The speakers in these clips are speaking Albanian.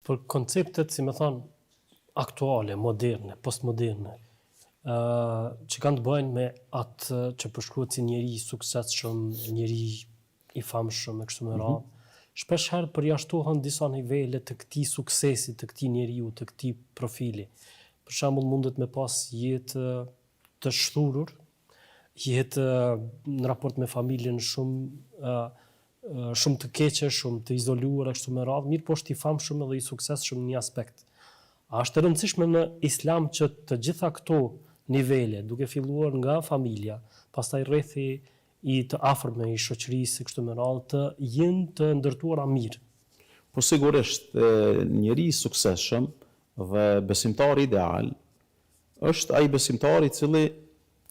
për konceptet, si më thonë, aktuale, moderne, postmoderne, që kanë të bëjnë me atë që përshkruhet si njeri i suksesshëm, njeri i famshëm e kështu me radhë, shpesh herë përjashtohen disa nivele të këtij suksesi, të këtij njeriu, të këtij profili. Për shembull, mundet me pas jetë të shturur, jetë në raport me familjen shumë të keqe, shumë të izoluar e kështu me radhë, mirë po është i famshëm edhe i suksesshëm në një aspekt. A është e rëndësishme në islam që të gjitha këto nivele, duke filluar nga familja, pastaj rrethi i të afërme i shoqërisë kështu me radhë, të jenë të ndërtuara mirë? Po sigurisht, njeri i suksesshëm dhe besimtar ideal është ai besimtar i cili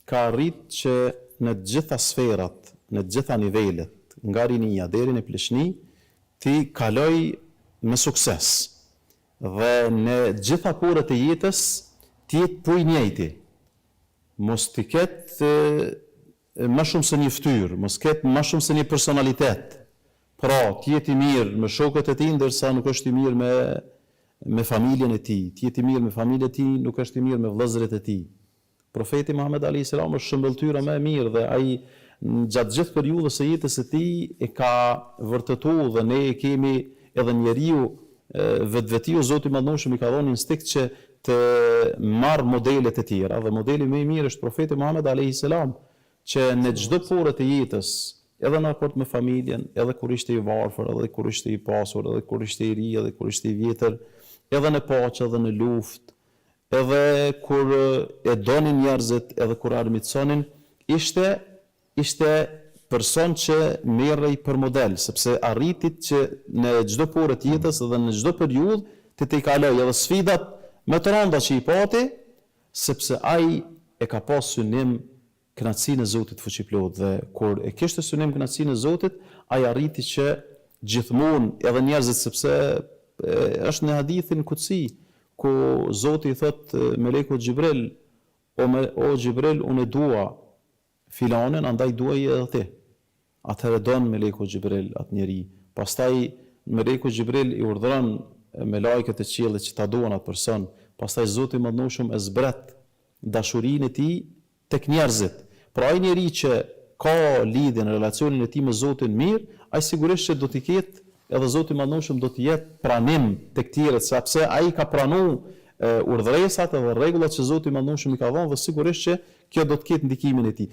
ka arrit që në të gjitha sferat, në të gjitha nivelet, nga rinia deri në pleqni, ti kaloj me sukses. Dhe në gjitha kohët e jetës ti jetë puj njëjti. Mos t'i ketë më shumë se një ftyrë, mos ketë më shumë se një personalitet. Pra, ti jetë i mirë me shokët e tij, ndërsa nuk është i mirë me familjen e tij. Ti jetë i mirë me familjen e tij, nuk është i mirë me vëllezërit e tij. Profeti Muhammed alayhis salam është shëmbëltyra më e mirë dhe ai gjatë gjithë periudhës së jetës së tij e ka vërtetuar dhe ne kemi edhe njeriu vetvetiu Zoti i Madhërisht i ka dhënë instinkt që të marr modelet e tjera dhe modeli më i mirë është profeti Muhammed alayhis salam që në çdo porë të jetës, edhe në raport me familjen, edhe kur ishte i varfër, edhe kur ishte i pasur, edhe kur ishte i ri, edhe kur ishte i vjetër, edhe në paqe, edhe në luftë, edhe kur e donin njerëzit, edhe kur armiqsonin, ishte person që merrej për model, sepse arritit që në çdo porë të jetës dhe në çdo periudhë të kaloj edhe sfidat më të rënda që i pati, sepse ai e ka pas synim kënaqësinë e Zotit fuqiplot dhe kur e kishte synim kënaqësinë e Zotit, ai arriti që gjithmonë edhe njerëzit, sepse është në hadithin kutsi ku Zoti i thot melekut Xhibril, o Xhibril, unë dua filanin, andaj duaj edhe ti. Atëherë don meleku Xhibril atë njeri. Pastaj meleku Xhibril i urdhëron me lajket e qiellit që ta duan atë person. Pastaj Zoti i Madhërisht e zbret dashurinë e tij tek njerëzit. Pra ai njeri që ka lidhje në relacionin e tij me Zotin mirë, ai sigurisht që do t'i ketë edhe Zoti i Madhërisht do të jetë pranim tek tjerët, sepse ai ka pranuar urdhëresat edhe rregullat që Zoti i Madhërisht i ka dhënë dhe sigurisht që kjo do të ketë ndikimin e tij.